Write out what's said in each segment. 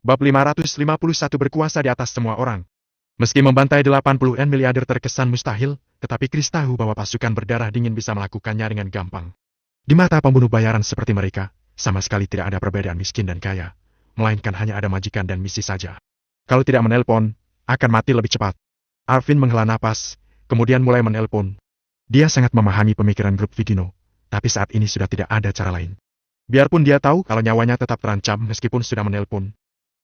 Bab 551 berkuasa di atas semua orang. Meski membantai 80 miliarder terkesan mustahil, tetapi Chris tahu bahwa pasukan berdarah dingin bisa melakukannya dengan gampang. Di mata pembunuh bayaran seperti mereka, sama sekali tidak ada perbedaan miskin dan kaya, melainkan hanya ada majikan dan misi saja. Kalau tidak menelpon, akan mati lebih cepat. Arvin menghela napas, kemudian mulai menelpon. Dia sangat memahami pemikiran grup Vigino, tapi saat ini sudah tidak ada cara lain. Biarpun dia tahu kalau nyawanya tetap terancam meskipun sudah menelpon.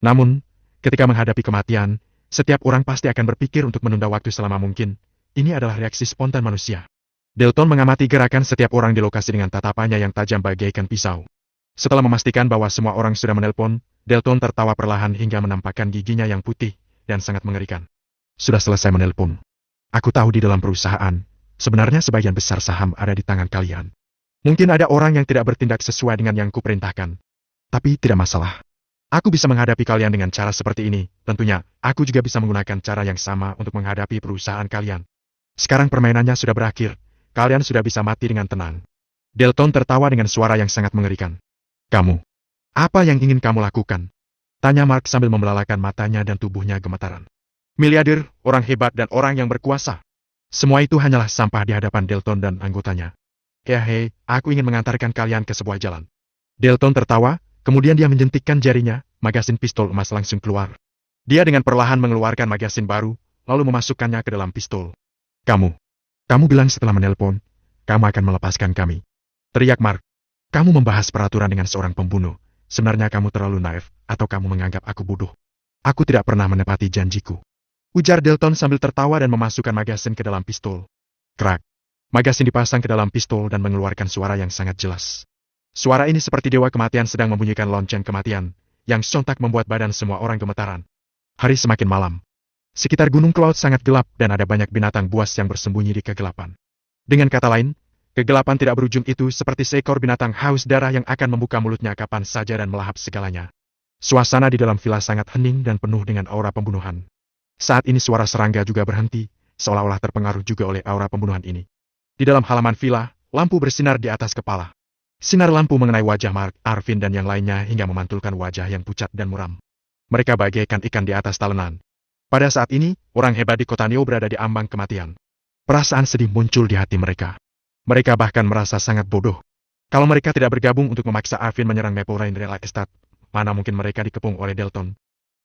Namun, ketika menghadapi kematian, setiap orang pasti akan berpikir untuk menunda waktu selama mungkin. Ini adalah reaksi spontan manusia. Delton mengamati gerakan setiap orang di lokasi dengan tatapannya yang tajam bagaikan pisau. Setelah memastikan bahwa semua orang sudah menelpon, Delton tertawa perlahan hingga menampakkan giginya yang putih dan sangat mengerikan. Sudah selesai menelpon. Aku tahu di dalam perusahaan, sebenarnya sebagian besar saham ada di tangan kalian. Mungkin ada orang yang tidak bertindak sesuai dengan yang kuperintahkan. Tapi tidak masalah. Aku bisa menghadapi kalian dengan cara seperti ini. Tentunya, aku juga bisa menggunakan cara yang sama untuk menghadapi perusahaan kalian. Sekarang permainannya sudah berakhir. Kalian sudah bisa mati dengan tenang. Delton tertawa dengan suara yang sangat mengerikan. Kamu, apa yang ingin kamu lakukan? Tanya Mark sambil membelalakan matanya dan tubuhnya gemetaran. Miliarder, orang hebat dan orang yang berkuasa. Semua itu hanyalah sampah di hadapan Delton dan anggotanya. Ya hei, aku ingin mengantarkan kalian ke sebuah jalan. Delton tertawa, kemudian dia menjentikkan jarinya, magasin pistol emas langsung keluar. Dia dengan perlahan mengeluarkan magasin baru, lalu memasukkannya ke dalam pistol. Kamu bilang setelah menelpon, kamu akan melepaskan kami. Teriak Mark. Kamu membahas peraturan dengan seorang pembunuh. Sebenarnya kamu terlalu naif, atau kamu menganggap aku bodoh. Aku tidak pernah menepati janjiku. Ujar Delton sambil tertawa dan memasukkan magasin ke dalam pistol. Krak. Magasin dipasang ke dalam pistol dan mengeluarkan suara yang sangat jelas. Suara ini seperti dewa kematian sedang membunyikan lonceng kematian, yang sontak membuat badan semua orang gemetaran. Hari semakin malam. Sekitar Gunung Cloud sangat gelap dan ada banyak binatang buas yang bersembunyi di kegelapan. Dengan kata lain, kegelapan tidak berujung itu seperti seekor binatang haus darah yang akan membuka mulutnya kapan saja dan melahap segalanya. Suasana di dalam villa sangat hening dan penuh dengan aura pembunuhan. Saat ini suara serangga juga berhenti, seolah-olah terpengaruh juga oleh aura pembunuhan ini. Di dalam halaman villa, lampu bersinar di atas kepala. Sinar lampu mengenai wajah Mark, Arvin dan yang lainnya hingga memantulkan wajah yang pucat dan muram. Mereka bagaikan ikan di atas talenan. Pada saat ini, orang hebat di kota Neo berada di ambang kematian. Perasaan sedih muncul di hati mereka. Mereka bahkan merasa sangat bodoh. Kalau mereka tidak bergabung untuk memaksa Arvin menyerang Maple Rain Real Estate, mana mungkin mereka dikepung oleh Delton.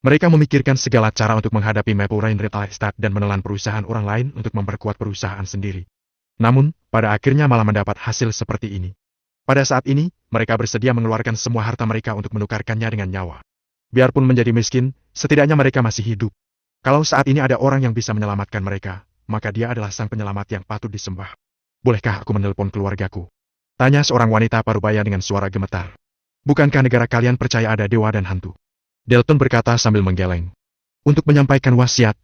Mereka memikirkan segala cara untuk menghadapi Maple Rain Real Estate dan menelan perusahaan orang lain untuk memperkuat perusahaan sendiri. Namun, pada akhirnya malah mendapat hasil seperti ini. Pada saat ini, mereka bersedia mengeluarkan semua harta mereka untuk menukarkannya dengan nyawa. Biarpun menjadi miskin, setidaknya mereka masih hidup. Kalau saat ini ada orang yang bisa menyelamatkan mereka, maka dia adalah sang penyelamat yang patut disembah. Bolehkah aku menelpon keluargaku? Tanya seorang wanita parubaya dengan suara gemetar. Bukankah negara kalian percaya ada dewa dan hantu? Delton berkata sambil menggeleng. Untuk menyampaikan wasiat,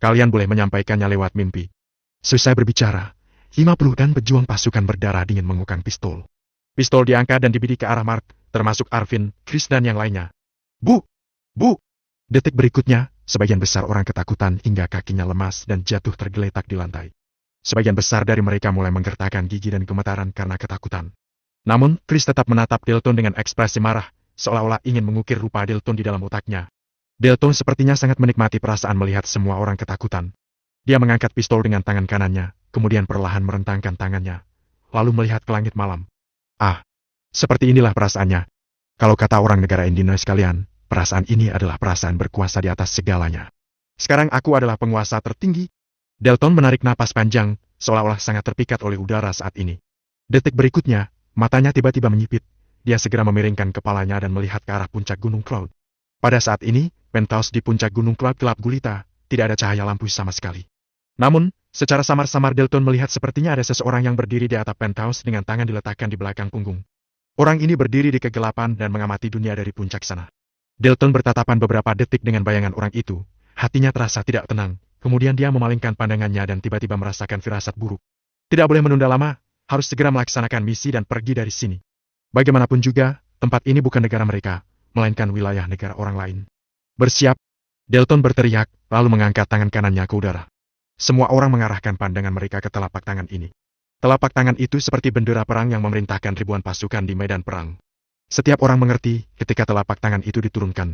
kalian boleh menyampaikannya lewat mimpi. Selesai berbicara, 50 pejuang pasukan berdarah dingin mengukang pistol. Pistol diangkat dan dibidik ke arah Mark, termasuk Arvin, Chris dan yang lainnya. Bu! Detik berikutnya, sebagian besar orang ketakutan hingga kakinya lemas dan jatuh tergeletak di lantai. Sebagian besar dari mereka mulai menggertakkan gigi dan gemetaran karena ketakutan. Namun, Chris tetap menatap Delton dengan ekspresi marah, seolah-olah ingin mengukir rupa Delton di dalam otaknya. Delton sepertinya sangat menikmati perasaan melihat semua orang ketakutan. Dia mengangkat pistol dengan tangan kanannya, kemudian perlahan merentangkan tangannya, lalu melihat ke langit malam. Seperti inilah perasaannya. Kalau kata orang negara Indino sekalian, perasaan ini adalah perasaan berkuasa di atas segalanya. Sekarang aku adalah penguasa tertinggi. Delton menarik napas panjang, seolah-olah sangat terpikat oleh udara saat ini. Detik berikutnya, matanya tiba-tiba menyipit. Dia segera memiringkan kepalanya dan melihat ke arah puncak Gunung Cloud. Pada saat ini, penthouse di puncak Gunung Cloud gelap gulita, tidak ada cahaya lampu sama sekali. Namun, secara samar-samar Delton melihat sepertinya ada seseorang yang berdiri di atap penthouse dengan tangan diletakkan di belakang punggung. Orang ini berdiri di kegelapan dan mengamati dunia dari puncak sana. Delton bertatapan beberapa detik dengan bayangan orang itu. Hatinya terasa tidak tenang, kemudian dia memalingkan pandangannya dan tiba-tiba merasakan firasat buruk. Tidak boleh menunda lama, harus segera melaksanakan misi dan pergi dari sini. Bagaimanapun juga, tempat ini bukan negara mereka, melainkan wilayah negara orang lain. Bersiap! Delton berteriak, lalu mengangkat tangan kanannya ke udara. Semua orang mengarahkan pandangan mereka ke telapak tangan ini. Telapak tangan itu seperti bendera perang yang memerintahkan ribuan pasukan di medan perang. Setiap orang mengerti, ketika telapak tangan itu diturunkan,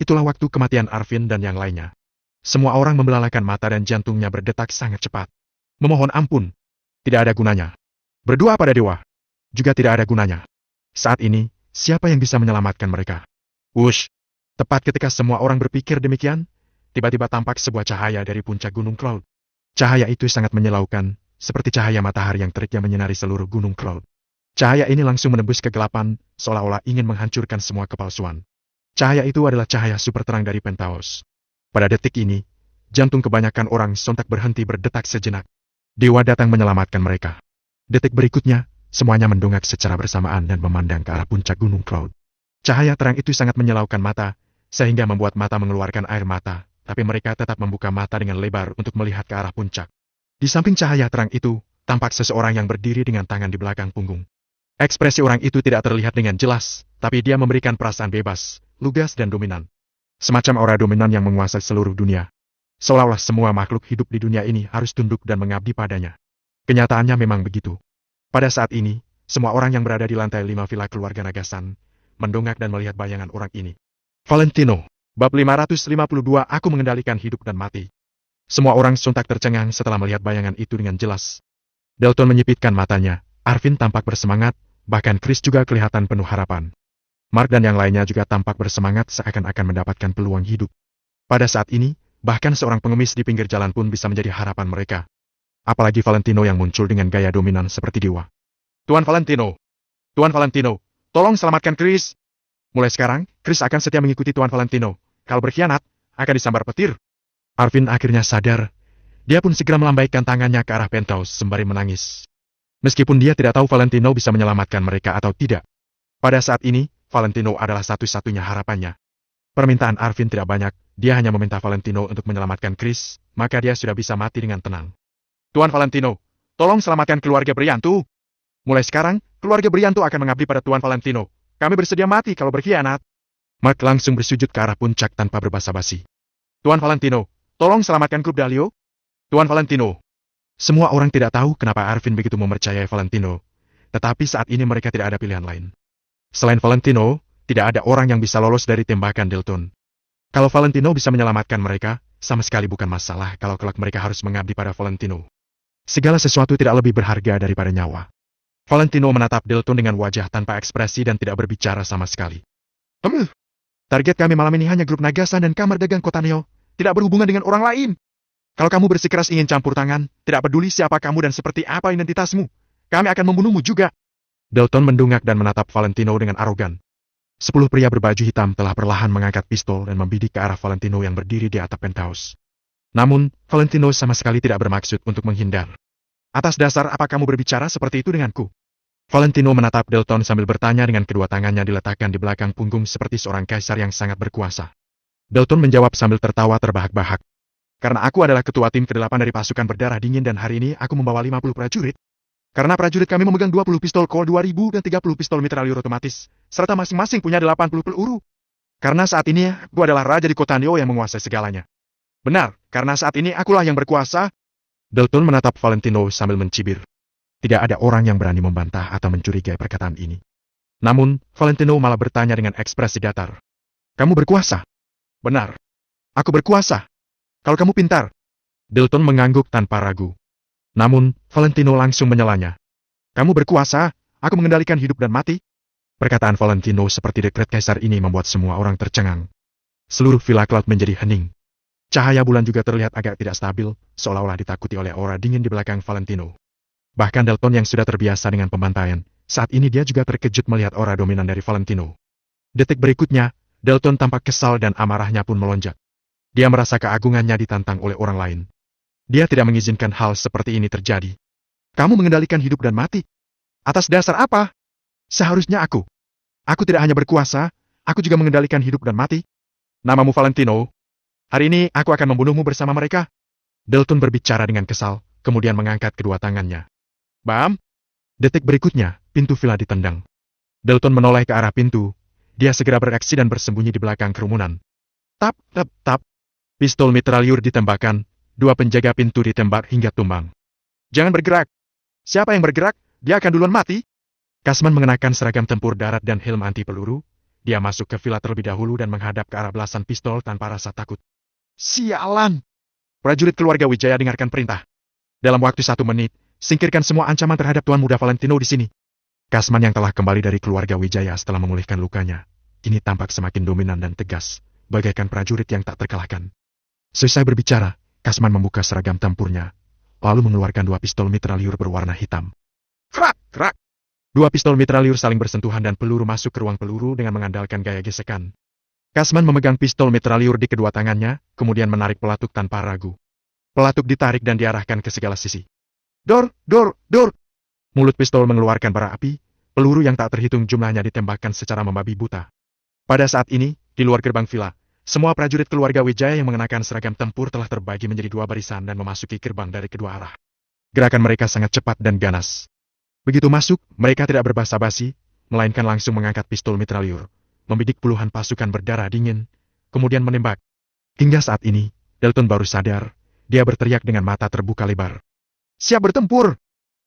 Itulah waktu kematian Arvin dan yang lainnya. Semua orang membelalakan mata dan jantungnya berdetak sangat cepat. Memohon ampun. Tidak ada gunanya. Berdoa pada dewa. Juga tidak ada gunanya. Saat ini, siapa yang bisa menyelamatkan mereka? Wush! Tepat ketika semua orang berpikir demikian, tiba-tiba tampak sebuah cahaya dari puncak Gunung Cloud. Cahaya itu sangat menyilaukan, seperti cahaya matahari yang terik yang menyinari seluruh Gunung Cloud. Cahaya ini langsung menembus kegelapan, seolah-olah ingin menghancurkan semua kepalsuan. Cahaya itu adalah cahaya super terang dari Penthouse. Pada detik ini, jantung kebanyakan orang sontak berhenti berdetak sejenak. Dewa datang menyelamatkan mereka. Detik berikutnya, semuanya mendongak secara bersamaan dan memandang ke arah puncak Gunung Cloud. Cahaya terang itu sangat menyilaukan mata, sehingga membuat mata mengeluarkan air mata, tapi mereka tetap membuka mata dengan lebar untuk melihat ke arah puncak. Di samping cahaya terang itu, tampak seseorang yang berdiri dengan tangan di belakang punggung. Ekspresi orang itu tidak terlihat dengan jelas, tapi dia memberikan perasaan bebas, lugas dan dominan. Semacam aura dominan yang menguasai seluruh dunia. Seolah-olah semua makhluk hidup di dunia ini harus tunduk dan mengabdi padanya. Kenyataannya memang begitu. Pada saat ini, semua orang yang berada di lantai 5 villa keluarga Nagasan, mendongak dan melihat bayangan orang ini. Valentino, bab 552 aku mengendalikan hidup dan mati. Semua orang sontak tercengang setelah melihat bayangan itu dengan jelas. Dalton menyipitkan matanya, Arvin tampak bersemangat, bahkan Chris juga kelihatan penuh harapan. Mark dan yang lainnya juga tampak bersemangat seakan-akan mendapatkan peluang hidup. Pada saat ini, bahkan seorang pengemis di pinggir jalan pun bisa menjadi harapan mereka. Apalagi Valentino yang muncul dengan gaya dominan seperti dewa. Tuan Valentino, tolong selamatkan Chris. Mulai sekarang, Chris akan setia mengikuti Tuan Valentino. Kalau berkhianat, akan disambar petir. Arvin akhirnya sadar. Dia pun segera melambaikan tangannya ke arah Penthouse sembari menangis. Meskipun dia tidak tahu Valentino bisa menyelamatkan mereka atau tidak. Pada saat ini, Valentino adalah satu-satunya harapannya. Permintaan Arvin tidak banyak, dia hanya meminta Valentino untuk menyelamatkan Chris, maka dia sudah bisa mati dengan tenang. Tuan Valentino, tolong selamatkan keluarga Brianto. Mulai sekarang, keluarga Brianto akan mengabdi pada Tuan Valentino. Kami bersedia mati kalau berkhianat. Mark langsung bersujud ke arah puncak tanpa berbasa-basi. Tuan Valentino, tolong selamatkan klub Dalio. Tuan Valentino. Semua orang tidak tahu kenapa Arvin begitu mempercayai Valentino, tetapi saat ini mereka tidak ada pilihan lain. Selain Valentino, tidak ada orang yang bisa lolos dari tembakan Dalton. Kalau Valentino bisa menyelamatkan mereka, sama sekali bukan masalah kalau kelak mereka harus mengabdi pada Valentino. Segala sesuatu tidak lebih berharga daripada nyawa. Valentino menatap Dalton dengan wajah tanpa ekspresi dan tidak berbicara sama sekali. Target kami malam ini hanya grup Nagasan dan kamar dagang Kota Neo, tidak berhubungan dengan orang lain. Kalau kamu bersikeras ingin campur tangan, tidak peduli siapa kamu dan seperti apa identitasmu, kami akan membunuhmu juga. Dalton mendongak dan menatap Valentino dengan arogan. 10 pria berbaju hitam telah perlahan mengangkat pistol dan membidik ke arah Valentino yang berdiri di atap Penthouse. Namun, Valentino sama sekali tidak bermaksud untuk menghindar. Atas dasar apa kamu berbicara seperti itu denganku? Valentino menatap Dalton sambil bertanya dengan kedua tangannya diletakkan di belakang punggung seperti seorang kaisar yang sangat berkuasa. Dalton menjawab sambil tertawa terbahak-bahak. Karena aku adalah ketua tim ke-8 dari pasukan berdarah dingin dan hari ini aku membawa 50 prajurit. Karena prajurit kami memegang 20 pistol Colt 2000 dan 30 pistol mitrailleur otomatis, serta masing-masing punya 80 peluru. Karena saat ini aku adalah raja di Kota Neo yang menguasai segalanya. Benar, karena saat ini akulah yang berkuasa. Dalton menatap Valentino sambil mencibir. Tidak ada orang yang berani membantah atau mencurigai perkataan ini. Namun, Valentino malah bertanya dengan ekspresi datar. Kamu berkuasa? Benar. Aku berkuasa. Kalau kamu pintar. Dalton mengangguk tanpa ragu. Namun, Valentino langsung menyelanya. Kamu berkuasa, aku mengendalikan hidup dan mati. Perkataan Valentino seperti dekret kaisar ini membuat semua orang tercengang. Seluruh villa Cloud menjadi hening. Cahaya bulan juga terlihat agak tidak stabil, seolah-olah ditakuti oleh aura dingin di belakang Valentino. Bahkan Dalton yang sudah terbiasa dengan pembantaian, saat ini dia juga terkejut melihat aura dominan dari Valentino. Detik berikutnya, Dalton tampak kesal dan amarahnya pun melonjak. Dia merasa keagungannya ditantang oleh orang lain. Dia tidak mengizinkan hal seperti ini terjadi. Kamu mengendalikan hidup dan mati. Atas dasar apa? Seharusnya aku. Aku tidak hanya berkuasa, aku juga mengendalikan hidup dan mati. Namamu Valentino. Hari ini aku akan membunuhmu bersama mereka. Dalton berbicara dengan kesal, kemudian mengangkat kedua tangannya. Bam! Detik berikutnya, pintu villa ditendang. Dalton menoleh ke arah pintu. Dia segera bereaksi dan bersembunyi di belakang kerumunan. Tap, tap, tap. Pistol mitrailleur ditembakkan, 2 penjaga pintu ditembak hingga tumbang. Jangan bergerak. Siapa yang bergerak, dia akan duluan mati. Kasman mengenakan seragam tempur darat dan helm anti peluru. dia masuk ke villa terlebih dahulu dan menghadap ke arah belasan pistol tanpa rasa takut. Sialan! Prajurit keluarga Wijaya dengarkan perintah. Dalam waktu 1 menit, singkirkan semua ancaman terhadap Tuan Muda Valentino di sini. Kasman yang telah kembali dari keluarga Wijaya setelah memulihkan lukanya, kini tampak semakin dominan dan tegas, bagaikan prajurit yang tak terkalahkan. Selesai berbicara, Kasman membuka seragam tempurnya, lalu mengeluarkan 2 pistol mitraliur berwarna hitam. Krak! Krak! 2 pistol mitraliur saling bersentuhan dan peluru masuk ke ruang peluru dengan mengandalkan gaya gesekan. Kasman memegang pistol mitraliur di kedua tangannya, kemudian menarik pelatuk tanpa ragu. Pelatuk ditarik dan diarahkan ke segala sisi. Dor! Dor! Dor! Mulut pistol mengeluarkan bara api, peluru yang tak terhitung jumlahnya ditembakkan secara membabi buta. Pada saat ini, di luar gerbang villa, semua prajurit keluarga Wijaya yang mengenakan seragam tempur telah terbagi menjadi 2 barisan dan memasuki gerbang dari kedua arah. Gerakan mereka sangat cepat dan ganas. Begitu masuk, mereka tidak berbasa-basi, melainkan langsung mengangkat pistol mitraliur, membidik puluhan pasukan berdarah dingin, kemudian menembak. Hingga saat ini, Dalton baru sadar, dia berteriak dengan mata terbuka lebar. Siap bertempur!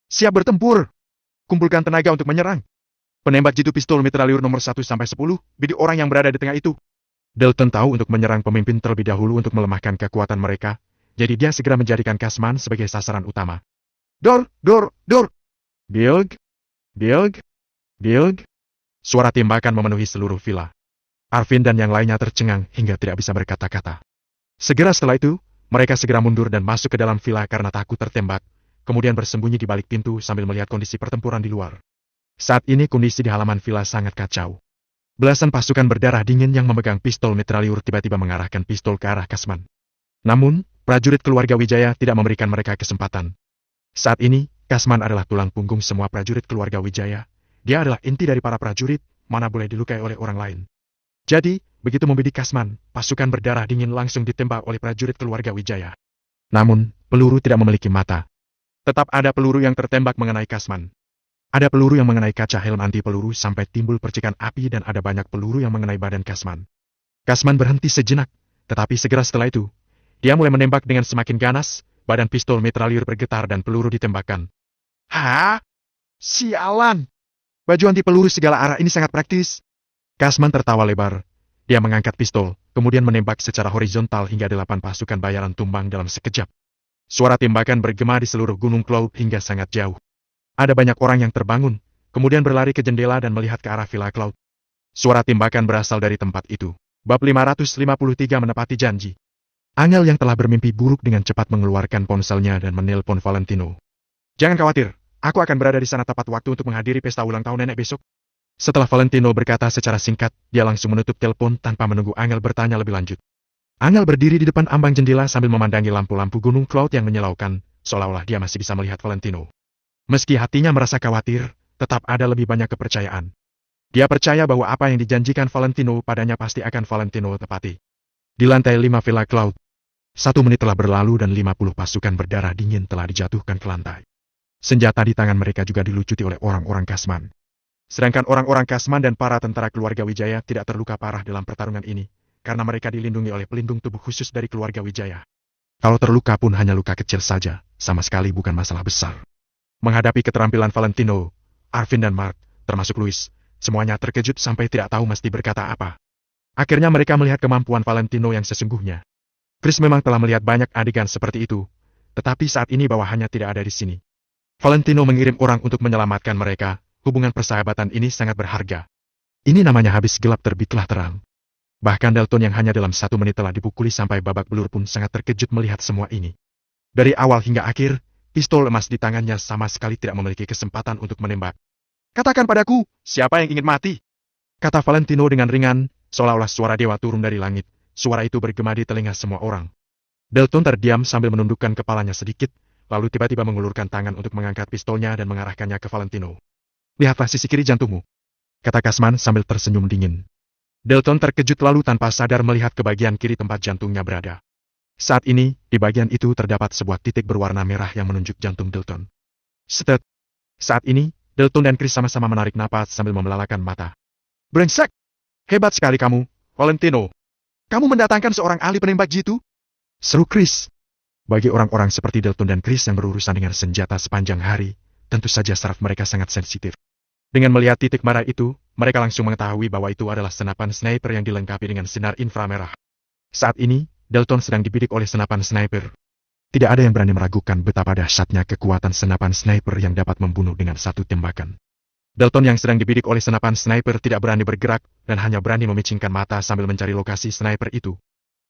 Siap bertempur! Kumpulkan tenaga untuk menyerang. Penembak jitu pistol mitraliur nomor 1-10, bidik orang yang berada di tengah itu. Dalton tahu untuk menyerang pemimpin terlebih dahulu untuk melemahkan kekuatan mereka, jadi dia segera menjadikan Kasman sebagai sasaran utama. Dor! Dor! Dor! Bilg! Bilg! Bilg! Suara tembakan memenuhi seluruh villa. Arvin dan yang lainnya tercengang hingga tidak bisa berkata-kata. Segera setelah itu, mereka segera mundur dan masuk ke dalam villa karena takut tertembak, kemudian bersembunyi di balik pintu sambil melihat kondisi pertempuran di luar. Saat ini kondisi di halaman villa sangat kacau. Belasan pasukan berdarah dingin yang memegang pistol mitraliur tiba-tiba mengarahkan pistol ke arah Kasman. Namun, prajurit keluarga Wijaya tidak memberikan mereka kesempatan. Saat ini, Kasman adalah tulang punggung semua prajurit keluarga Wijaya. Dia adalah inti dari para prajurit, mana boleh dilukai oleh orang lain. Jadi, begitu membidik Kasman, pasukan berdarah dingin langsung ditembak oleh prajurit keluarga Wijaya. Namun, peluru tidak memiliki mata. Tetap ada peluru yang tertembak mengenai Kasman. Ada peluru yang mengenai kaca helm anti-peluru sampai timbul percikan api dan ada banyak peluru yang mengenai badan Kasman. Kasman berhenti sejenak, tetapi segera setelah itu, dia mulai menembak dengan semakin ganas, badan pistol mitraliur bergetar dan peluru ditembakkan. Hah? Sialan! Baju anti-peluru segala arah ini sangat praktis. Kasman tertawa lebar. Dia mengangkat pistol, kemudian menembak secara horizontal hingga 8 pasukan bayaran tumbang dalam sekejap. Suara tembakan bergema di seluruh Gunung Cloud hingga sangat jauh. Ada banyak orang yang terbangun, kemudian berlari ke jendela dan melihat ke arah Villa Cloud. Suara tembakan berasal dari tempat itu. Bab 553 menepati janji. Angel yang telah bermimpi buruk dengan cepat mengeluarkan ponselnya dan menelpon Valentino. Jangan khawatir. Aku akan berada di sana tepat waktu untuk menghadiri pesta ulang tahun nenek besok. Setelah Valentino berkata secara singkat, dia langsung menutup telepon tanpa menunggu Angel bertanya lebih lanjut. Angel berdiri di depan ambang jendela sambil memandangi lampu-lampu Gunung Cloud yang menyilaukan, seolah-olah dia masih bisa melihat Valentino. Meski hatinya merasa khawatir, tetap ada lebih banyak kepercayaan. Dia percaya bahwa apa yang dijanjikan Valentino padanya pasti akan Valentino tepati. Di lantai 5 Villa Cloud, 1 menit telah berlalu dan 50 pasukan berdarah dingin telah dijatuhkan ke lantai. Senjata di tangan mereka juga dilucuti oleh orang-orang Kasman. Sedangkan orang-orang Kasman dan para tentara keluarga Wijaya tidak terluka parah dalam pertarungan ini, karena mereka dilindungi oleh pelindung tubuh khusus dari keluarga Wijaya. Kalau terluka pun hanya luka kecil saja, sama sekali bukan masalah besar. Menghadapi keterampilan Valentino, Arvin dan Mark, termasuk Louis, semuanya terkejut sampai tidak tahu mesti berkata apa. Akhirnya mereka melihat kemampuan Valentino yang sesungguhnya. Chris memang telah melihat banyak adegan seperti itu, tetapi saat ini bawahannya tidak ada di sini. Valentino mengirim orang untuk menyelamatkan mereka, hubungan persahabatan ini sangat berharga. Ini namanya habis gelap terbitlah terang. Bahkan Dalton yang hanya dalam 1 menit telah dipukuli sampai babak belur pun sangat terkejut melihat semua ini. Dari awal hingga akhir, pistol emas di tangannya sama sekali tidak memiliki kesempatan untuk menembak. Katakan padaku, siapa yang ingin mati? Kata Valentino dengan ringan, seolah-olah suara dewa turun dari langit. Suara itu bergema di telinga semua orang. Dalton terdiam sambil menundukkan kepalanya sedikit, lalu tiba-tiba mengulurkan tangan untuk mengangkat pistolnya dan mengarahkannya ke Valentino. Lihatlah sisi kiri jantungmu, kata Kasman sambil tersenyum dingin. Dalton terkejut lalu tanpa sadar melihat ke bagian kiri tempat jantungnya berada. Saat ini, di bagian itu terdapat sebuah titik berwarna merah yang menunjuk jantung Dalton. Setet. Saat ini, Dalton dan Chris sama-sama menarik napas sambil membelalakan mata. Brengsek! Hebat sekali kamu, Valentino. Kamu mendatangkan seorang ahli penembak jitu? Seru Chris. Bagi orang-orang seperti Dalton dan Chris yang berurusan dengan senjata sepanjang hari, tentu saja saraf mereka sangat sensitif. Dengan melihat titik merah itu, mereka langsung mengetahui bahwa itu adalah senapan sniper yang dilengkapi dengan sinar inframerah. Saat ini, Dalton sedang dibidik oleh senapan sniper. Tidak ada yang berani meragukan betapa dahsyatnya kekuatan senapan sniper yang dapat membunuh dengan satu tembakan. Dalton yang sedang dibidik oleh senapan sniper tidak berani bergerak dan hanya berani memicingkan mata sambil mencari lokasi sniper itu.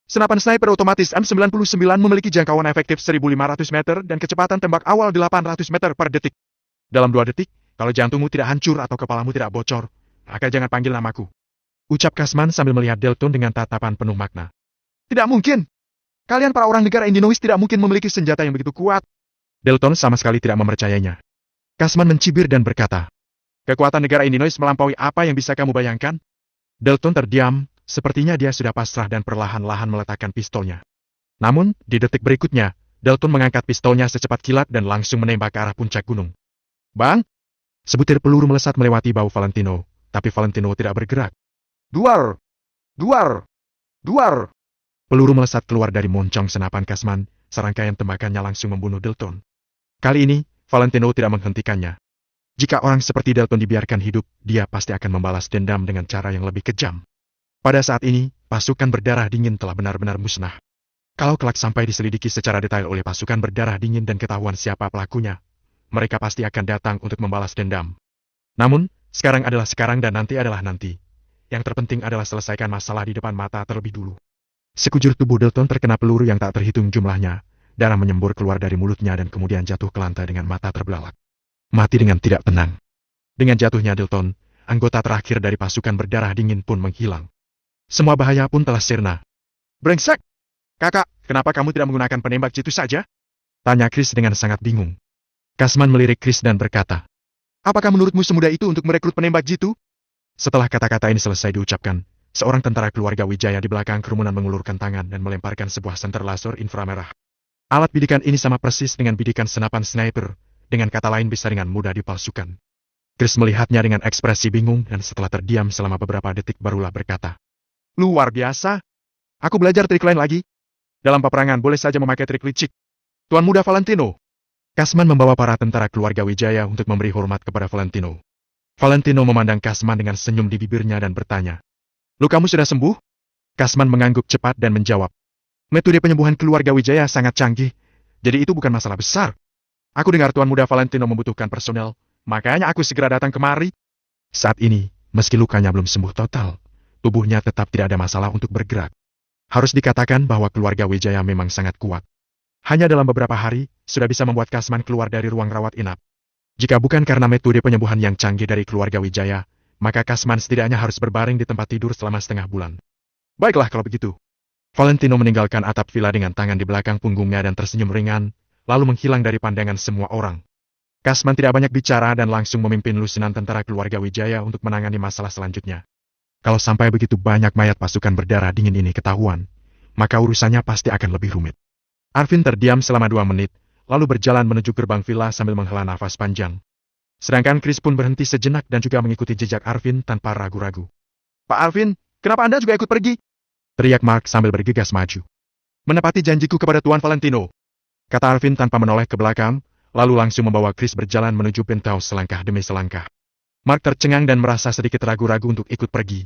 Senapan sniper otomatis M99 memiliki jangkauan efektif 1.500 meter dan kecepatan tembak awal 800 meter per detik. Dalam 2 detik, kalau jantungmu tidak hancur atau kepalamu tidak bocor, maka jangan panggil namaku. Ucap Kasman sambil melihat Dalton dengan tatapan penuh makna. Tidak mungkin! Kalian para orang negara Illinois tidak mungkin memiliki senjata yang begitu kuat. Dalton sama sekali tidak mempercayainya. Kasman mencibir dan berkata, kekuatan negara Illinois melampaui apa yang bisa kamu bayangkan? Dalton terdiam, sepertinya dia sudah pasrah dan perlahan-lahan meletakkan pistolnya. Namun, di detik berikutnya, Dalton mengangkat pistolnya secepat kilat dan langsung menembak ke arah puncak gunung. Bang! Sebutir peluru melesat melewati bahu Valentino, tapi Valentino tidak bergerak. Duar! Duar! Duar! Peluru melesat keluar dari moncong senapan Kasman, serangkaian tembakannya langsung membunuh Dalton. Kali ini, Valentino tidak menghentikannya. Jika orang seperti Dalton dibiarkan hidup, dia pasti akan membalas dendam dengan cara yang lebih kejam. Pada saat ini, pasukan berdarah dingin telah benar-benar musnah. Kalau kelak sampai diselidiki secara detail oleh pasukan berdarah dingin dan ketahuan siapa pelakunya, mereka pasti akan datang untuk membalas dendam. Namun, sekarang adalah sekarang dan nanti adalah nanti. Yang terpenting adalah selesaikan masalah di depan mata terlebih dulu. Sekujur tubuh Dalton terkena peluru yang tak terhitung jumlahnya, darah menyembur keluar dari mulutnya dan kemudian jatuh ke lantai dengan mata terbelalak. Mati dengan tidak tenang. Dengan jatuhnya Dalton, anggota terakhir dari pasukan berdarah dingin pun menghilang. Semua bahaya pun telah sirna. Brengsek! Kakak, kenapa kamu tidak menggunakan penembak jitu saja? Tanya Chris dengan sangat bingung. Kasman melirik Chris dan berkata, apakah menurutmu semudah itu untuk merekrut penembak jitu? Setelah kata-kata ini selesai diucapkan, seorang tentara keluarga Wijaya di belakang kerumunan mengulurkan tangan dan melemparkan sebuah senter laser inframerah. Alat bidikan ini sama persis dengan bidikan senapan sniper, dengan kata lain bisa dengan mudah dipalsukan. Chris melihatnya dengan ekspresi bingung dan setelah terdiam selama beberapa detik barulah berkata, luar biasa! Aku belajar trik lain lagi. Dalam peperangan boleh saja memakai trik licik. Tuan Muda Valentino. Kasman membawa para tentara keluarga Wijaya untuk memberi hormat kepada Valentino. Valentino memandang Kasman dengan senyum di bibirnya dan bertanya, lukamu sudah sembuh? Kasman mengangguk cepat dan menjawab, metode penyembuhan keluarga Wijaya sangat canggih, jadi itu bukan masalah besar. Aku dengar Tuan Muda Valentino membutuhkan personel, makanya aku segera datang kemari. Saat ini, meski lukanya belum sembuh total, tubuhnya tetap tidak ada masalah untuk bergerak. Harus dikatakan bahwa keluarga Wijaya memang sangat kuat. Hanya dalam beberapa hari, sudah bisa membuat Kasman keluar dari ruang rawat inap. Jika bukan karena metode penyembuhan yang canggih dari keluarga Wijaya, maka Kasman setidaknya harus berbaring di tempat tidur selama setengah bulan. Baiklah kalau begitu. Valentino meninggalkan atap villa dengan tangan di belakang punggungnya dan tersenyum ringan, lalu menghilang dari pandangan semua orang. Kasman tidak banyak bicara dan langsung memimpin lusinan tentara keluarga Wijaya untuk menangani masalah selanjutnya. Kalau sampai begitu banyak mayat pasukan berdarah dingin ini ketahuan, maka urusannya pasti akan lebih rumit. Arvin terdiam selama 2 menit, lalu berjalan menuju gerbang villa sambil menghela nafas panjang. Sedangkan Chris pun berhenti sejenak dan juga mengikuti jejak Arvin tanpa ragu-ragu. Pak Arvin, kenapa Anda juga ikut pergi? Teriak Mark sambil bergegas maju. Menepati janjiku kepada Tuan Valentino, kata Arvin tanpa menoleh ke belakang, lalu langsung membawa Chris berjalan menuju penthouse selangkah demi selangkah. Mark tercengang dan merasa sedikit ragu-ragu untuk ikut pergi.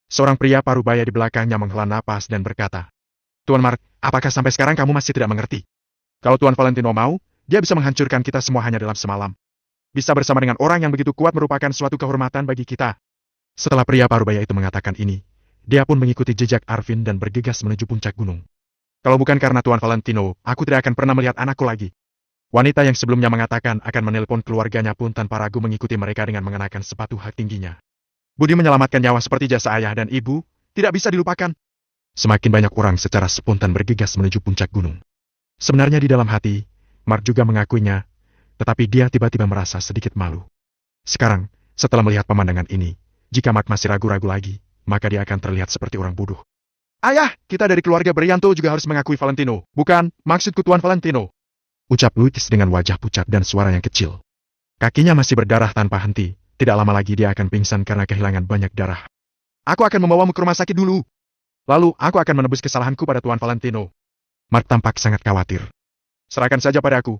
Seorang pria parubaya di belakangnya menghela napas dan berkata, Tuan Mark, apakah sampai sekarang kamu masih tidak mengerti? Kalau Tuan Valentino mau, dia bisa menghancurkan kita semua hanya dalam semalam. Bisa bersama dengan orang yang begitu kuat merupakan suatu kehormatan bagi kita. Setelah pria parubaya itu mengatakan ini, dia pun mengikuti jejak Arvin dan bergegas menuju puncak gunung. Kalau bukan karena Tuan Valentino, aku tidak akan pernah melihat anakku lagi. Wanita yang sebelumnya mengatakan akan menelpon keluarganya pun tanpa ragu mengikuti mereka dengan mengenakan sepatu hak tingginya. Budi menyelamatkan nyawa seperti jasa ayah dan ibu, tidak bisa dilupakan. Semakin banyak orang secara spontan bergegas menuju puncak gunung. Sebenarnya di dalam hati, Mark juga mengakuinya, tetapi dia tiba-tiba merasa sedikit malu. Sekarang, setelah melihat pemandangan ini, jika Mark masih ragu-ragu lagi, maka dia akan terlihat seperti orang bodoh. Ayah, kita dari keluarga Brianto juga harus mengakui Valentino. Bukan, maksudku Tuan Valentino. Ucap Louis dengan wajah pucat dan suara yang kecil. Kakinya masih berdarah tanpa henti, tidak lama lagi dia akan pingsan karena kehilangan banyak darah. Aku akan membawamu ke rumah sakit dulu. Lalu, aku akan menebus kesalahanku pada Tuan Valentino. Mark tampak sangat khawatir. Serahkan saja pada aku.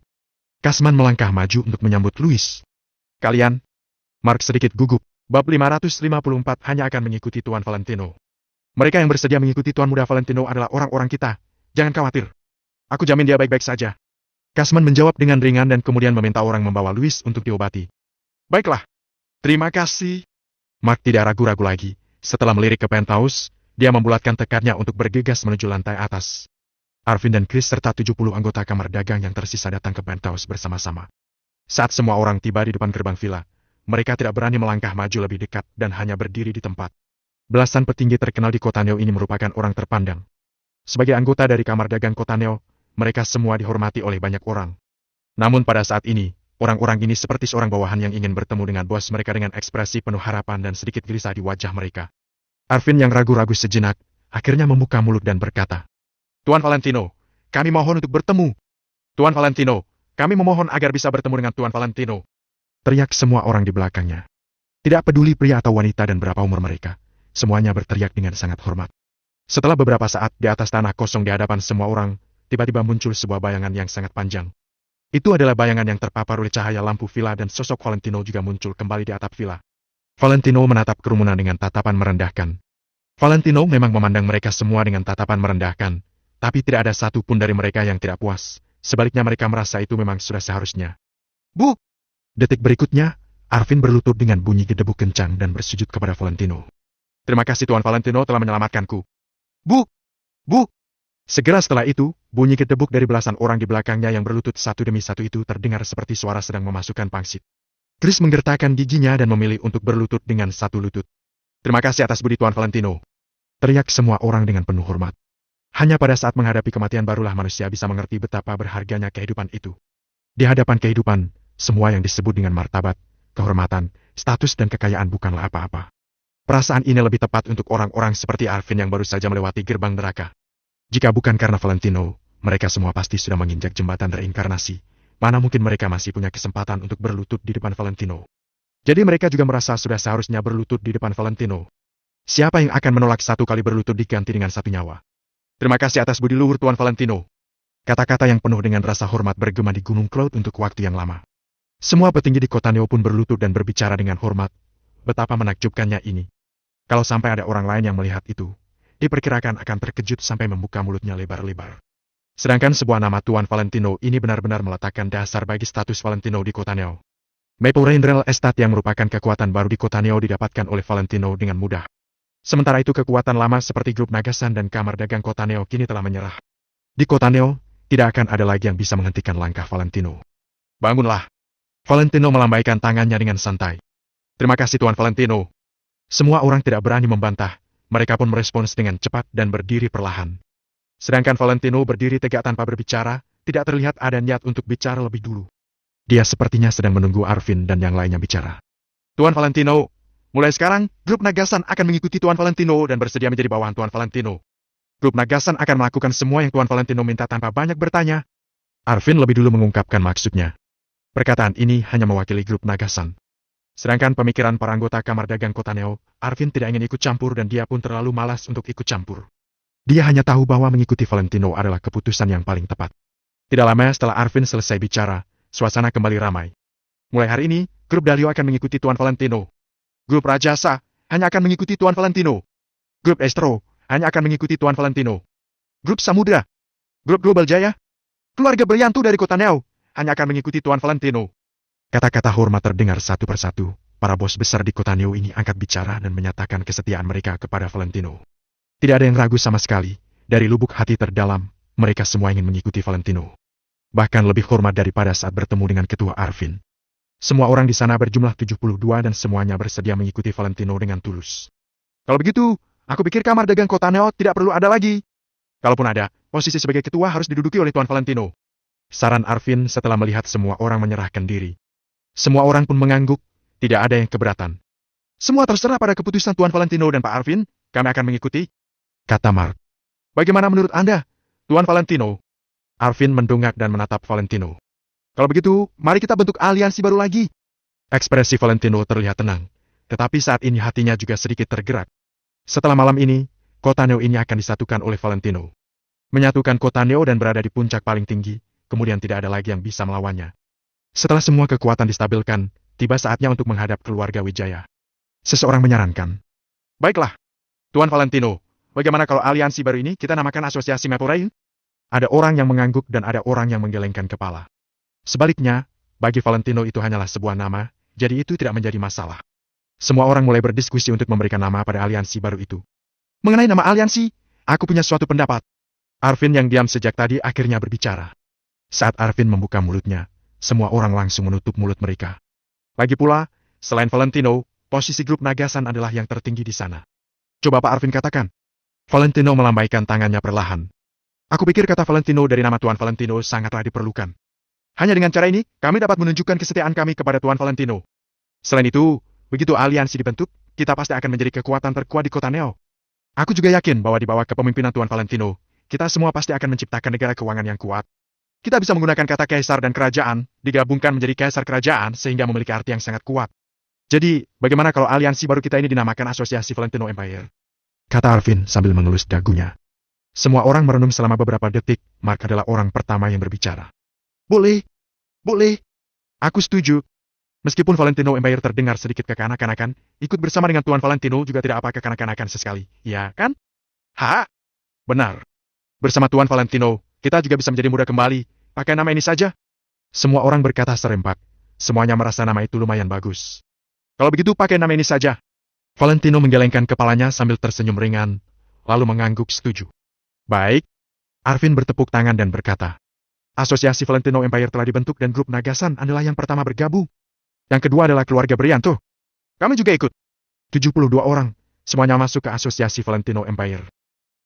Kasman melangkah maju untuk menyambut Louis. Kalian, Mark sedikit gugup. Bab 554 hanya akan mengikuti Tuan Valentino. Mereka yang bersedia mengikuti Tuan Muda Valentino adalah orang-orang kita. Jangan khawatir. Aku jamin dia baik-baik saja. Kasman menjawab dengan ringan dan kemudian meminta orang membawa Louis untuk diobati. Baiklah. Terima kasih. Mark tidak ragu-ragu lagi. Setelah melirik ke penthouse, dia membulatkan tekadnya untuk bergegas menuju lantai atas. Arvin dan Chris serta 70 anggota kamar dagang yang tersisa datang ke penthouse bersama-sama. Saat semua orang tiba di depan gerbang villa, mereka tidak berani melangkah maju lebih dekat dan hanya berdiri di tempat. Belasan petinggi terkenal di Kota Neo ini merupakan orang terpandang. Sebagai anggota dari kamar dagang Kota Neo, mereka semua dihormati oleh banyak orang. Namun pada saat ini, orang-orang ini seperti seorang bawahan yang ingin bertemu dengan bos mereka dengan ekspresi penuh harapan dan sedikit gelisah di wajah mereka. Arvin yang ragu-ragu sejenak, akhirnya membuka mulut dan berkata, Tuan Valentino, kami mohon untuk bertemu. Tuan Valentino, kami memohon agar bisa bertemu dengan Tuan Valentino. Teriak semua orang di belakangnya. Tidak peduli pria atau wanita dan berapa umur mereka, semuanya berteriak dengan sangat hormat. Setelah beberapa saat di atas tanah kosong di hadapan semua orang, tiba-tiba muncul sebuah bayangan yang sangat panjang. Itu adalah bayangan yang terpapar oleh cahaya lampu villa dan sosok Valentino juga muncul kembali di atap villa. Valentino menatap kerumunan dengan tatapan merendahkan. Valentino memang memandang mereka semua dengan tatapan merendahkan, tapi tidak ada satu pun dari mereka yang tidak puas. Sebaliknya mereka merasa itu memang sudah seharusnya. Bu! Detik berikutnya, Arvin berlutut dengan bunyi gedebuk kencang dan bersujud kepada Valentino. Terima kasih Tuan Valentino telah menyelamatkanku. Bu! Bu! Segera setelah itu, bunyi gedebuk dari belasan orang di belakangnya yang berlutut satu demi satu itu terdengar seperti suara sedang memasukkan pangsit. Chris menggertakkan giginya dan memilih untuk berlutut dengan satu lutut. Terima kasih atas budi Tuan Valentino. Teriak semua orang dengan penuh hormat. Hanya pada saat menghadapi kematian barulah manusia bisa mengerti betapa berharganya kehidupan itu. Di hadapan kehidupan, semua yang disebut dengan martabat, kehormatan, status dan kekayaan bukanlah apa-apa. Perasaan ini lebih tepat untuk orang-orang seperti Arvin yang baru saja melewati gerbang neraka. Jika bukan karena Valentino, mereka semua pasti sudah menginjak jembatan reinkarnasi. Mana mungkin mereka masih punya kesempatan untuk berlutut di depan Valentino. Jadi mereka juga merasa sudah seharusnya berlutut di depan Valentino. Siapa yang akan menolak satu kali berlutut diganti dengan satu nyawa? Terima kasih atas budi luhur Tuan Valentino. Kata-kata yang penuh dengan rasa hormat bergema di Gunung Cloud untuk waktu yang lama. Semua petinggi di Kota Neo pun berlutut dan berbicara dengan hormat. Betapa menakjubkannya ini. Kalau sampai ada orang lain yang melihat itu, diperkirakan akan terkejut sampai membuka mulutnya lebar-lebar. Sedangkan sebuah nama Tuan Valentino ini benar-benar meletakkan dasar bagi status Valentino di Kota Neo. Maple Rain Real Estate yang merupakan kekuatan baru di Kota Neo didapatkan oleh Valentino dengan mudah. Sementara itu kekuatan lama seperti grup Nagasan dan kamar dagang Kota Neo kini telah menyerah. Di Kota Neo, tidak akan ada lagi yang bisa menghentikan langkah Valentino. Bangunlah. Valentino melambaikan tangannya dengan santai. Terima kasih Tuan Valentino. Semua orang tidak berani membantah. Mereka pun merespons dengan cepat dan berdiri perlahan. Sedangkan Valentino berdiri tegak tanpa berbicara, tidak terlihat ada niat untuk bicara lebih dulu. Dia sepertinya sedang menunggu Arvin dan yang lainnya bicara. Tuan Valentino, mulai sekarang, grup Nagasan akan mengikuti Tuan Valentino dan bersedia menjadi bawahan Tuan Valentino. Grup Nagasan akan melakukan semua yang Tuan Valentino minta tanpa banyak bertanya. Arvin lebih dulu mengungkapkan maksudnya. Perkataan ini hanya mewakili grup Nagasan. Sedangkan pemikiran para anggota kamar dagang Kota Neo, Arvin tidak ingin ikut campur dan dia pun terlalu malas untuk ikut campur. Dia hanya tahu bahwa mengikuti Valentino adalah keputusan yang paling tepat. Tidak lama setelah Arvin selesai bicara, suasana kembali ramai. Mulai hari ini, grup Dalio akan mengikuti Tuan Valentino. Grup Rajasa hanya akan mengikuti Tuan Valentino. Grup Estro hanya akan mengikuti Tuan Valentino. Grup Samudra, grup Global Jaya, keluarga Beryantu dari Kota Neo hanya akan mengikuti Tuan Valentino. Kata-kata hormat terdengar satu persatu. Para bos besar di Kota Neo ini angkat bicara dan menyatakan kesetiaan mereka kepada Valentino. Tidak ada yang ragu sama sekali. Dari lubuk hati terdalam, mereka semua ingin mengikuti Valentino. Bahkan lebih hormat daripada saat bertemu dengan Ketua Arvin. Semua orang di sana berjumlah 72 dan semuanya bersedia mengikuti Valentino dengan tulus. Kalau begitu, aku pikir kamar dagang Kota Neo tidak perlu ada lagi. Kalaupun ada, posisi sebagai ketua harus diduduki oleh Tuan Valentino. Saran Arvin setelah melihat semua orang menyerahkan diri. Semua orang pun mengangguk, tidak ada yang keberatan. Semua terserah pada keputusan Tuan Valentino dan Pak Arvin, kami akan mengikuti, kata Mark. Bagaimana menurut Anda, Tuan Valentino? Arvin mendongak dan menatap Valentino. Kalau begitu, mari kita bentuk aliansi baru lagi. Ekspresi Valentino terlihat tenang, tetapi saat ini hatinya juga sedikit tergerak. Setelah malam ini, Kota Neo ini akan disatukan oleh Valentino. Menyatukan Kota Neo dan berada di puncak paling tinggi, kemudian tidak ada lagi yang bisa melawannya. Setelah semua kekuatan distabilkan, tiba saatnya untuk menghadap keluarga Wijaya. Seseorang menyarankan. Baiklah, Tuan Valentino, bagaimana kalau aliansi baru ini kita namakan Asosiasi Maple Rain? Ada orang yang mengangguk dan ada orang yang menggelengkan kepala. Sebaliknya, bagi Valentino itu hanyalah sebuah nama, jadi itu tidak menjadi masalah. Semua orang mulai berdiskusi untuk memberikan nama pada aliansi baru itu. Mengenai nama aliansi, aku punya suatu pendapat. Arvin yang diam sejak tadi akhirnya berbicara. Saat Arvin membuka mulutnya, semua orang langsung menutup mulut mereka. Lagi pula, selain Valentino, posisi grup Nagasan adalah yang tertinggi di sana. Coba Pak Arvin katakan. Valentino melambaikan tangannya perlahan. Aku pikir kata Valentino dari nama Tuan Valentino sangatlah diperlukan. Hanya dengan cara ini, kami dapat menunjukkan kesetiaan kami kepada Tuan Valentino. Selain itu, begitu aliansi dibentuk, kita pasti akan menjadi kekuatan terkuat di kota Neo. Aku juga yakin bahwa di bawah kepemimpinan Tuan Valentino, kita semua pasti akan menciptakan negara keuangan yang kuat. Kita bisa menggunakan kata kaisar dan kerajaan, digabungkan menjadi kaisar kerajaan sehingga memiliki arti yang sangat kuat. Jadi, bagaimana kalau aliansi baru kita ini dinamakan Asosiasi Valentino Empire? Kata Arvin sambil mengelus dagunya. Semua orang merenung selama beberapa detik, Mark adalah orang pertama yang berbicara. Boleh. Aku setuju. Meskipun Valentino Empire terdengar sedikit kekanak-kanakan, ikut bersama dengan Tuan Valentino juga tidak apa kekanak-kanakan sesekali, ya kan? Benar. Bersama Tuan Valentino, kita juga bisa menjadi muda kembali, pakai nama ini saja. Semua orang berkata serempak, semuanya merasa nama itu lumayan bagus. Kalau begitu pakai nama ini saja. Valentino menggelengkan kepalanya sambil tersenyum ringan, lalu mengangguk setuju. Baik. Arvin bertepuk tangan dan berkata, Asosiasi Valentino Empire telah dibentuk dan grup Nagasan adalah yang pertama bergabung. Yang kedua adalah keluarga Brianto. Kami juga ikut. 72 orang, semuanya masuk ke Asosiasi Valentino Empire.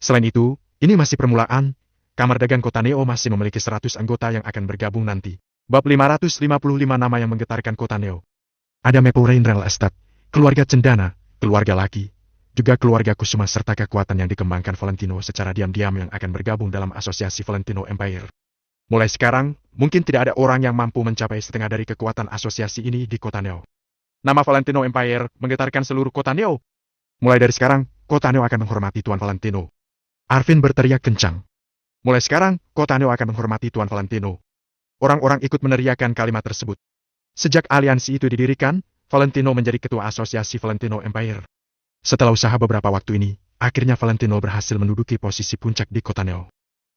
Selain itu, ini masih permulaan, Kamar Dagang Kota Neo masih memiliki 100 anggota yang akan bergabung nanti. Bab 555 nama yang menggetarkan Kota Neo. Ada Maple Rain Real Estate, keluarga Cendana, keluarga Laki, juga keluarga Kusuma serta kekuatan yang dikembangkan Valentino secara diam-diam yang akan bergabung dalam Asosiasi Valentino Empire. Mulai sekarang, mungkin tidak ada orang yang mampu mencapai setengah dari kekuatan asosiasi ini di Kota Neo. Nama Valentino Empire menggetarkan seluruh Kota Neo. Mulai dari sekarang, Kota Neo akan menghormati Tuan Valentino. Arvin berteriak kencang. Mulai sekarang, Kota Neo akan menghormati Tuan Valentino. Orang-orang ikut meneriakkan kalimat tersebut. Sejak aliansi itu didirikan, Valentino menjadi ketua asosiasi Valentino Empire. Setelah usaha beberapa waktu ini, akhirnya Valentino berhasil menduduki posisi puncak di Kota Neo.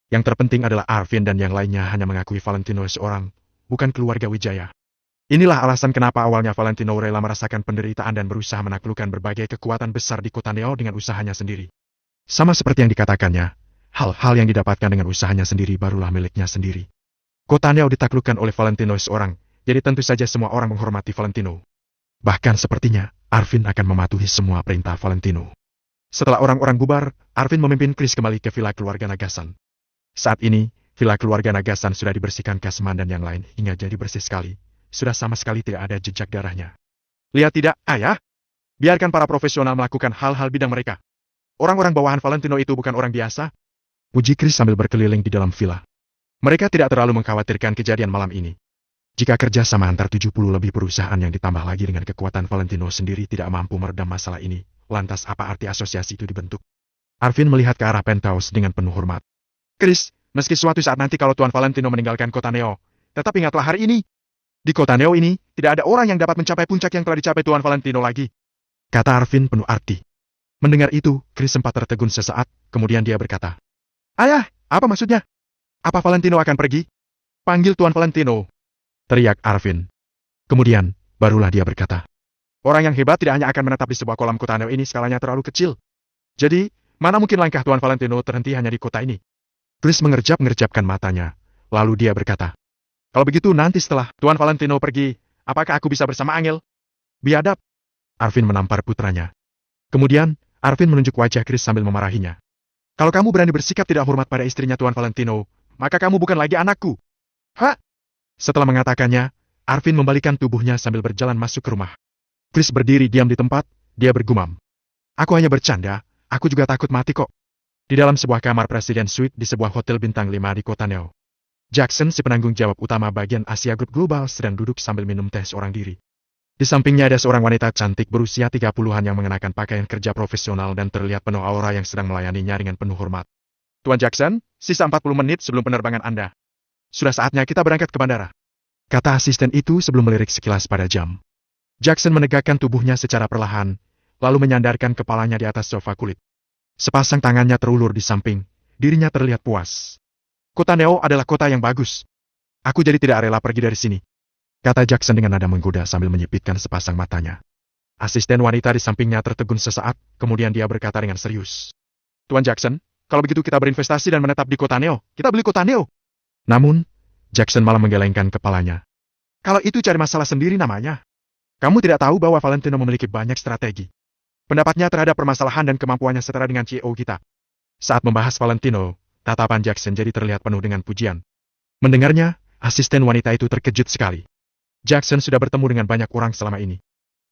Yang terpenting adalah Arvin dan yang lainnya hanya mengakui Valentino seorang, bukan keluarga Wijaya. Inilah alasan kenapa awalnya Valentino rela merasakan penderitaan dan berusaha menaklukkan berbagai kekuatan besar di Kota Neo dengan usahanya sendiri. Sama seperti yang dikatakannya, hal-hal yang didapatkan dengan usahanya sendiri barulah miliknya sendiri. Kota Neo ditaklukkan oleh Valentino seorang, jadi tentu saja semua orang menghormati Valentino. Bahkan sepertinya, Arvin akan mematuhi semua perintah Valentino. Setelah orang-orang bubar, Arvin memimpin Chris kembali ke villa keluarga Nagasan. Saat ini, villa keluarga Nagasan sudah dibersihkan Kasman dan yang lain hingga jadi bersih sekali. Sudah sama sekali tidak ada jejak darahnya. Lihat tidak, Ayah? Biarkan para profesional melakukan hal-hal bidang mereka. Orang-orang bawahan Valentino itu bukan orang biasa. Puji Chris sambil berkeliling di dalam villa. Mereka tidak terlalu mengkhawatirkan kejadian malam ini. Jika kerjasama antar 70 lebih perusahaan yang ditambah lagi dengan kekuatan Valentino sendiri tidak mampu meredam masalah ini, lantas apa arti asosiasi itu dibentuk? Arvin melihat ke arah penthouse dengan penuh hormat. Chris, meski suatu saat nanti kalau Tuan Valentino meninggalkan Kota Neo, tetap ingatlah hari ini. Di Kota Neo ini, tidak ada orang yang dapat mencapai puncak yang telah dicapai Tuan Valentino lagi. Kata Arvin penuh arti. Mendengar itu, Chris sempat tertegun sesaat, kemudian dia berkata, Ayah, apa maksudnya? Apa Valentino akan pergi? Panggil Tuan Valentino. Teriak Arvin. Kemudian, barulah dia berkata, orang yang hebat tidak hanya akan menetap di sebuah kolam Kota Neo ini skalanya terlalu kecil. Jadi, mana mungkin langkah Tuan Valentino terhenti hanya di kota ini? Chris mengerjap-ngerjapkan matanya, lalu dia berkata, kalau begitu nanti setelah Tuan Valentino pergi, apakah aku bisa bersama Angel? Biadab. Arvin menampar putranya. Kemudian, Arvin menunjuk wajah Chris sambil memarahinya. Kalau kamu berani bersikap tidak hormat pada istrinya Tuan Valentino, maka kamu bukan lagi anakku. Setelah mengatakannya, Arvin membalikan tubuhnya sambil berjalan masuk ke rumah. Chris berdiri diam di tempat, dia bergumam. Aku hanya bercanda, aku juga takut mati kok. Di dalam sebuah kamar Presiden Suite di sebuah hotel bintang 5 di Kota Neo. Jackson, si penanggung jawab utama bagian Asia Group Global, sedang duduk sambil minum teh seorang diri. Di sampingnya ada seorang wanita cantik berusia 30-an yang mengenakan pakaian kerja profesional dan terlihat penuh aura yang sedang melayaninya dengan penuh hormat. Tuan Jackson, sisa 40 menit sebelum penerbangan Anda. Sudah saatnya kita berangkat ke bandara. Kata asisten itu sebelum melirik sekilas pada jam. Jackson menegakkan tubuhnya secara perlahan, lalu menyandarkan kepalanya di atas sofa kulit. Sepasang tangannya terulur di samping, dirinya terlihat puas. Kota Neo adalah kota yang bagus. Aku jadi tidak rela pergi dari sini, kata Jackson dengan nada menggoda sambil menyipitkan sepasang matanya. Asisten wanita di sampingnya tertegun sesaat, kemudian dia berkata dengan serius. Tuan Jackson, kalau begitu kita berinvestasi dan menetap di kota Neo. Kita beli kota Neo. Namun, Jackson malah menggelengkan kepalanya. Kalau itu cari masalah sendiri namanya. Kamu tidak tahu bahwa Valentino memiliki banyak strategi. Pendapatnya terhadap permasalahan dan kemampuannya setara dengan CEO kita. Saat membahas Valentino, tatapan Jackson jadi terlihat penuh dengan pujian. Mendengarnya, asisten wanita itu terkejut sekali. Jackson sudah bertemu dengan banyak orang selama ini.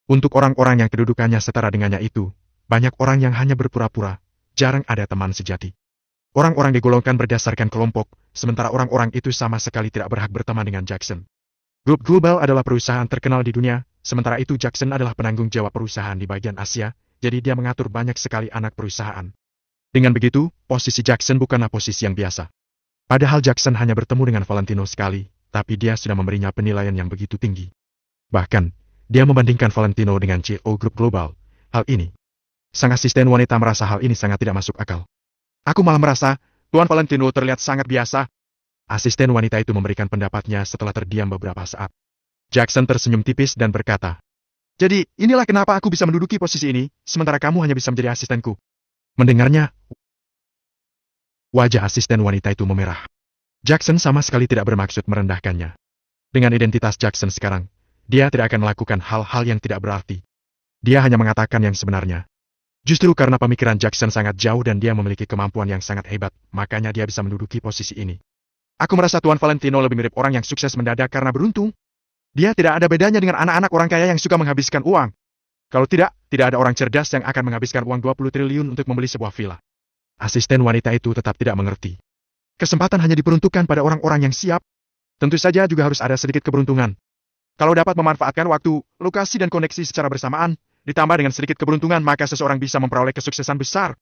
Untuk orang-orang yang kedudukannya setara dengannya itu, banyak orang yang hanya berpura-pura, jarang ada teman sejati. Orang-orang digolongkan berdasarkan kelompok, sementara orang-orang itu sama sekali tidak berhak berteman dengan Jackson. Grup Global adalah perusahaan terkenal di dunia, sementara itu Jackson adalah penanggung jawab perusahaan di bagian Asia, jadi dia mengatur banyak sekali anak perusahaan. Dengan begitu, posisi Jackson bukanlah posisi yang biasa. Padahal Jackson hanya bertemu dengan Valentino sekali, tapi dia sudah memberinya penilaian yang begitu tinggi. Bahkan, dia membandingkan Valentino dengan CEO Grup Global. Hal ini, sang asisten wanita merasa hal ini sangat tidak masuk akal. Aku malah merasa, Tuan Valentino terlihat sangat biasa. Asisten wanita itu memberikan pendapatnya setelah terdiam beberapa saat. Jackson tersenyum tipis dan berkata, jadi, inilah kenapa aku bisa menduduki posisi ini, sementara kamu hanya bisa menjadi asistenku. Mendengarnya, wajah asisten wanita itu memerah. Jackson sama sekali tidak bermaksud merendahkannya. Dengan identitas Jackson sekarang, dia tidak akan melakukan hal-hal yang tidak berarti. Dia hanya mengatakan yang sebenarnya. Justru karena pemikiran Jackson sangat jauh dan dia memiliki kemampuan yang sangat hebat, makanya dia bisa menduduki posisi ini. Aku merasa Tuan Valentino lebih mirip orang yang sukses mendadak karena beruntung. Dia tidak ada bedanya dengan anak-anak orang kaya yang suka menghabiskan uang. Kalau tidak ada orang cerdas yang akan menghabiskan uang 20 triliun untuk membeli sebuah villa. Asisten wanita itu tetap tidak mengerti. Kesempatan hanya diperuntukkan pada orang-orang yang siap. Tentu saja juga harus ada sedikit keberuntungan. Kalau dapat memanfaatkan waktu, lokasi dan koneksi secara bersamaan, ditambah dengan sedikit keberuntungan maka seseorang bisa memperoleh kesuksesan besar.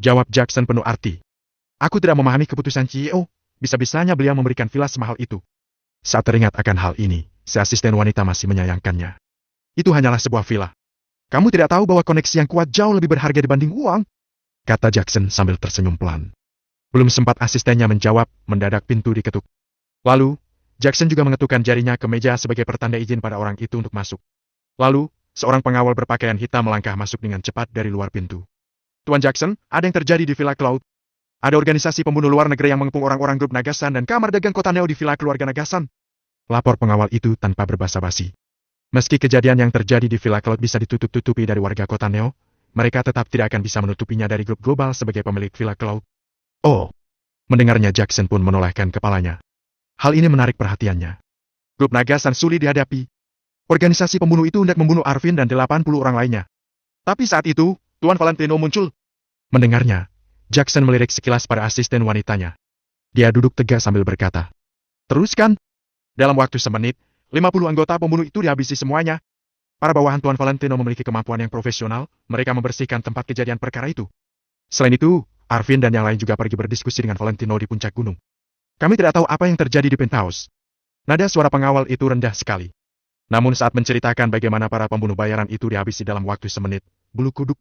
Jawab Jackson penuh arti. Aku tidak memahami keputusan CEO. Bisa-bisanya beliau memberikan villa semahal itu. Saat teringat akan hal ini, si asisten wanita masih menyayangkannya. Itu hanyalah sebuah villa. Kamu tidak tahu bahwa koneksi yang kuat jauh lebih berharga dibanding uang? Kata Jackson sambil tersenyum pelan. Belum sempat asistennya menjawab, mendadak pintu diketuk. Lalu, Jackson juga mengetukkan jarinya ke meja sebagai pertanda izin pada orang itu untuk masuk. Lalu, seorang pengawal berpakaian hitam melangkah masuk dengan cepat dari luar pintu. Tuan Jackson, ada yang terjadi di Villa Cloud. Ada organisasi pembunuh luar negeri yang mengepung orang-orang grup Nagasan dan kamar dagang kota Neo di Villa keluarga Nagasan. Lapor pengawal itu tanpa berbasa-basi. Meski kejadian yang terjadi di Villa Cloud bisa ditutup-tutupi dari warga kota Neo, mereka tetap tidak akan bisa menutupinya dari grup global sebagai pemilik Villa Cloud. Oh, mendengarnya Jackson pun menolehkan kepalanya. Hal ini menarik perhatiannya. Grup Nagasan sulit dihadapi. Organisasi pembunuh itu hendak membunuh Arvin dan 80 orang lainnya. Tapi saat itu, Tuan Valentino muncul. Mendengarnya, Jackson melirik sekilas pada asisten wanitanya. Dia duduk tegak sambil berkata, teruskan. Dalam waktu semenit, 50 anggota pembunuh itu dihabisi semuanya. Para bawahan Tuan Valentino memiliki kemampuan yang profesional, mereka membersihkan tempat kejadian perkara itu. Selain itu, Arvin dan yang lain juga pergi berdiskusi dengan Valentino di puncak gunung. Kami tidak tahu apa yang terjadi di penthouse. Nada suara pengawal itu rendah sekali. Namun saat menceritakan bagaimana para pembunuh bayaran itu dihabisi dalam waktu semenit, bulu kuduk